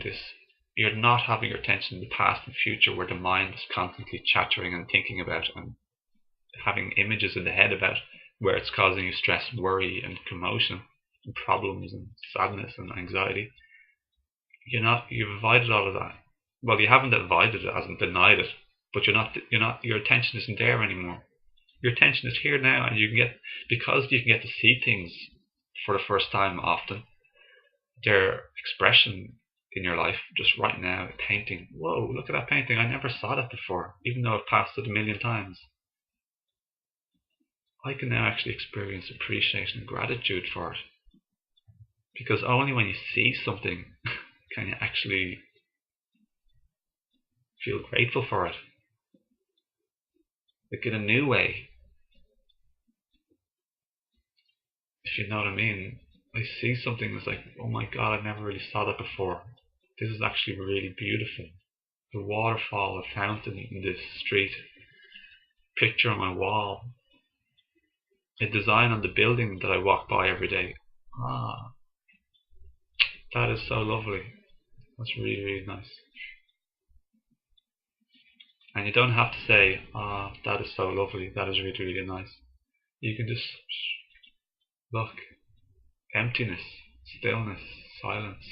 this, you're not having your attention in the past and future where the mind is constantly chattering and thinking about and having images in the head about where it's causing you stress and worry and commotion and problems and sadness and anxiety. You've avoided all of that. Well, you haven't avoided it, hasn't denied it, but your attention isn't there anymore. Your attention is here now, and because you can get to see things for the first time often, their expression in your life just right now, a painting. Whoa, look at that painting. I never saw that before, even though I've passed it a million times. I can now actually experience appreciation and gratitude for it. Because only when you see something can you actually feel grateful for it. Like in a new way. If you know what I mean. I see something that's like, oh my god, I never really saw that before. This is actually really beautiful. The waterfall, a fountain in this street. Picture on my wall. A design on the building that I walk by every day. Ah, that is so lovely. That's really, really nice. And you don't have to say, ah, that is so lovely. That is really, really nice. You can just look. Emptiness, stillness, silence.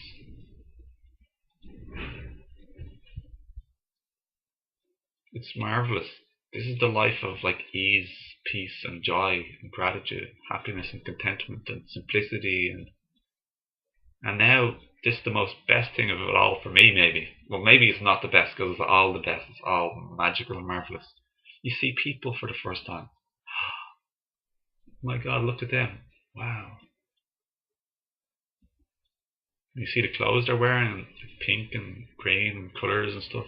It's marvelous. This is the life of like ease, peace and joy and gratitude, happiness and contentment and simplicity and now this is the most best thing of it all for me maybe. Well, maybe it's not the best because it's all the best. It's all magical and marvelous. You see people for the first time. Oh my god, look at them. Wow. You see the clothes they're wearing, pink and green and colours and stuff.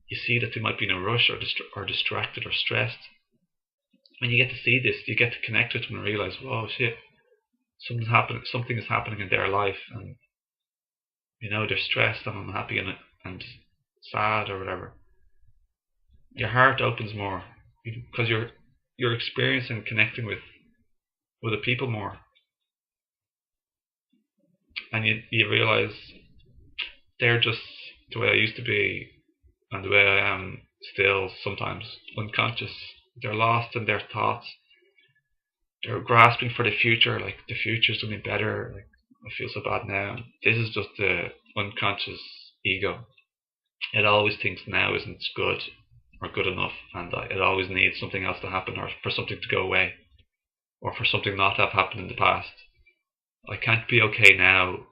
You see that they might be in a rush or distracted or stressed. When you get to see this, you get to connect with them and realise, oh shit, something is happening in their life, and they're stressed and unhappy and sad or whatever. Your heart opens more because you're experiencing and connecting with the people more. And you realise they're just the way I used to be and the way I am still sometimes, unconscious. They're lost in their thoughts. They're grasping for the future, like the future's going to be better, like I feel so bad now. This is just the unconscious ego. It always thinks now isn't good or good enough, and it always needs something else to happen or for something to go away or for something not to have happened in the past. I can't be okay now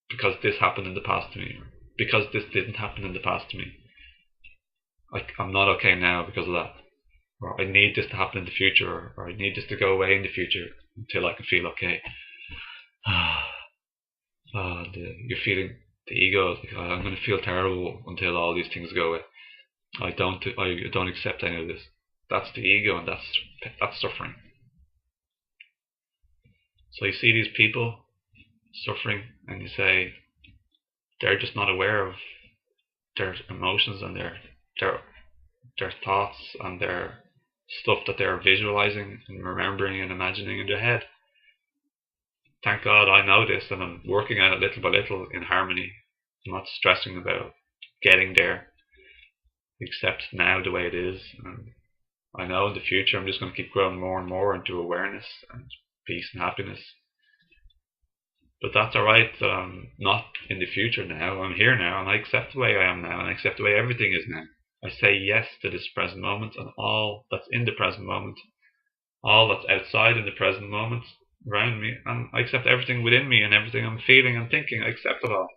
because this happened in the past to me, or because this didn't happen in the past to me. Like, I'm not okay now because of that. Or I need this to happen in the future, or I need this to go away in the future until I can feel okay. You're feeling the ego is like, I'm going to feel terrible until all these things go away. I don't accept any of this. That's the ego, and that's suffering. So you see these people suffering, and you say they're just not aware of their emotions and their thoughts and their stuff that they're visualizing and remembering and imagining in their head. Thank God I know this, and I'm working on it little by little in harmony. I'm not stressing about getting there. Accept now the way it is, and I know in the future I'm just going to keep growing more and more into awareness and peace and happiness. But that's alright, not in the future now. I'm here now, and I accept the way I am now, and I accept the way everything is now. I say yes to this present moment and all that's in the present moment, all that's outside in the present moment around me, and I accept everything within me and everything I'm feeling and thinking. I accept it all.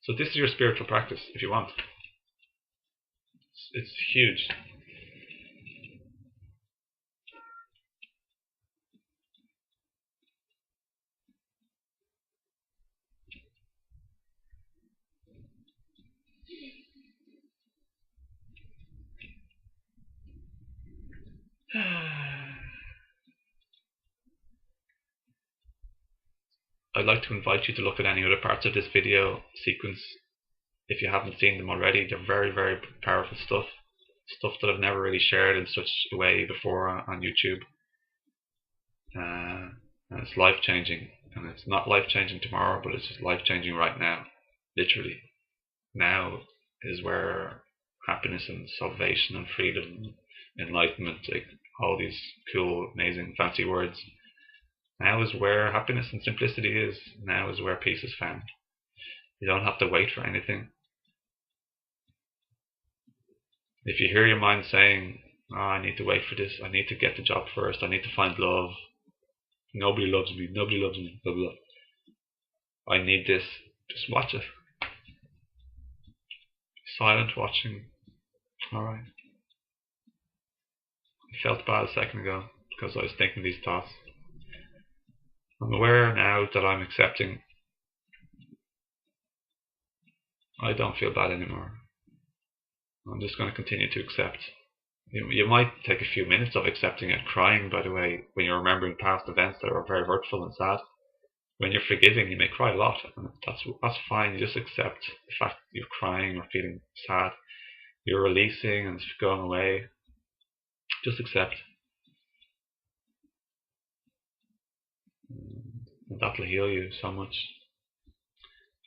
So this is your spiritual practice if you want. It's huge. I'd like to invite you to look at any other parts of this video sequence if you haven't seen them already. They're very, very powerful stuff that I've never really shared in such a way before on YouTube. And it's life-changing. And it's not life-changing tomorrow, but it's just life-changing right now. Literally. Now is where happiness and salvation and freedom, enlightenment, like all these cool, amazing, fancy words. Now is where happiness and simplicity is. Now is where peace is found. You don't have to wait for anything. If you hear your mind saying, oh, I need to wait for this, I need to get the job first, I need to find love, nobody loves me, blah, blah. I need this, just watch it. Silent watching. Alright. I felt bad a second ago because I was thinking these thoughts. I'm aware now that I'm accepting. I don't feel bad anymore. I'm just going to continue to accept. You might take a few minutes of accepting and crying, by the way, when you're remembering past events that are very hurtful and sad. When you're forgiving, you may cry a lot, and that's fine. You just accept the fact that you're crying or feeling sad. You're releasing and it's going away. Just accept. And that'll heal you so much.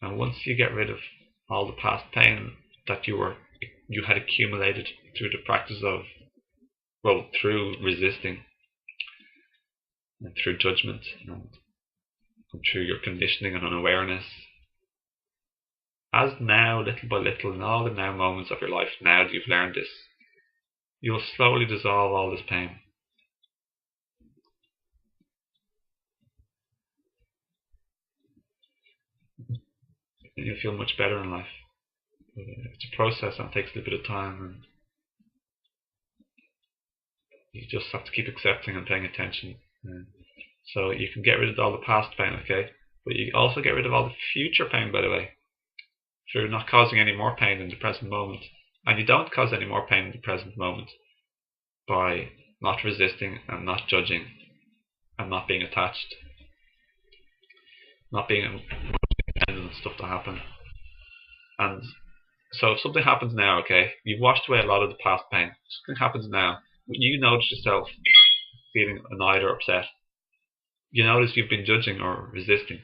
And once you get rid of all the past pain that you had accumulated through the practice of, well, through resisting and through judgment and through your conditioning and unawareness, as now, little by little, in all the now moments of your life, now that you've learned this, you'll slowly dissolve all this pain. And you'll feel much better in life. It's a process and it takes a little bit of time, and you just have to keep accepting and paying attention. So you can get rid of all the past pain, okay? But you also get rid of all the future pain, by the way, through not causing any more pain in the present moment. And you don't cause any more pain in the present moment by not resisting and not judging and not being attached, not being dependent on stuff to happen. And so if something happens now, okay, you've washed away a lot of the past pain. Something happens now, you notice yourself feeling annoyed or upset. You notice you've been judging or resisting.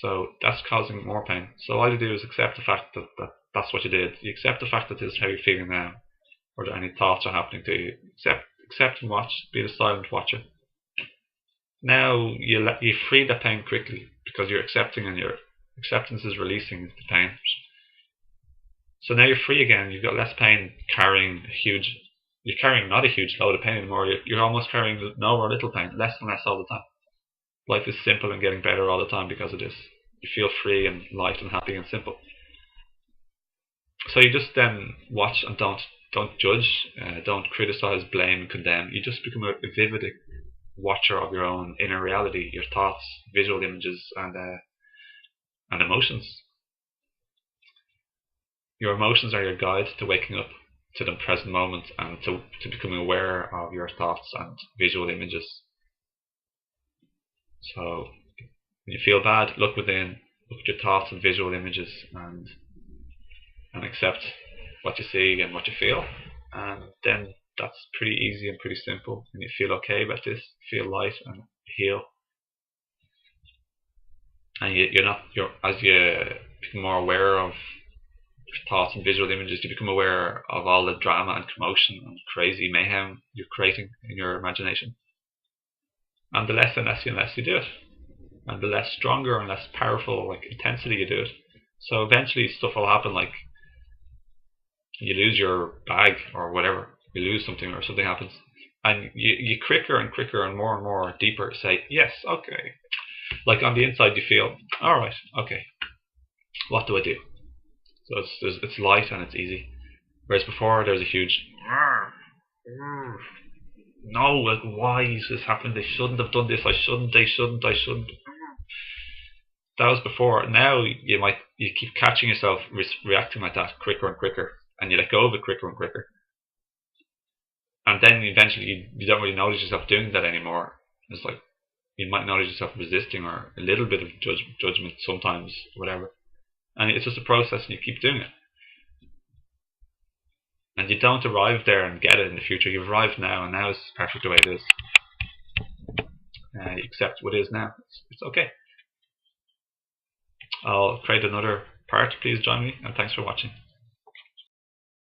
So that's causing more pain. So all you do is accept the fact that that's what you did. You accept the fact that this is how you're feeling now, or that any thoughts are happening to you. Accept and watch. Be the silent watcher. Now you free the pain quickly because you're accepting, and your acceptance is releasing the pain. So now you're free again. You've got less pain carrying you're carrying not a huge load of pain anymore. You're almost carrying no or little pain, less and less all the time. Life is simple and getting better all the time because of this. You feel free and light and happy and simple. So you just then watch and don't judge, don't criticize, blame, and condemn. You just become a vivid watcher of your own inner reality, your thoughts, visual images, and emotions. Your emotions are your guide to waking up to the present moment and to becoming aware of your thoughts and visual images. So when you feel bad, look within, look at your thoughts and visual images, and accept what you see and what you feel. And then that's pretty easy and pretty simple. And you feel okay about this, feel light and heal. And as you become more aware of thoughts and visual images, you become aware of all the drama and commotion and crazy mayhem you're creating in your imagination. And the less and less you do it, and the less stronger and less powerful intensity you do it. So eventually stuff will happen, like you lose your bag or whatever, you lose something or something happens, and you quicker and quicker and more deeper say, yes, okay. Like on the inside you feel, alright, okay, what do I do? So it's light and it's easy. Whereas before there's a huge no, why is this happening? They shouldn't have done this. I shouldn't. They shouldn't. I shouldn't. That was before. Now you keep catching yourself reacting like that quicker and quicker, and you let go of it quicker and quicker. And then eventually you don't really notice yourself doing that anymore. It's like you might notice yourself resisting or a little bit of judgment sometimes, whatever. And it's just a process, and you keep doing it. And you don't arrive there and get it in the future. You've arrived now, and now is perfect the way it is. You accept what is now. It's okay. I'll create another part. Please join me, and thanks for watching.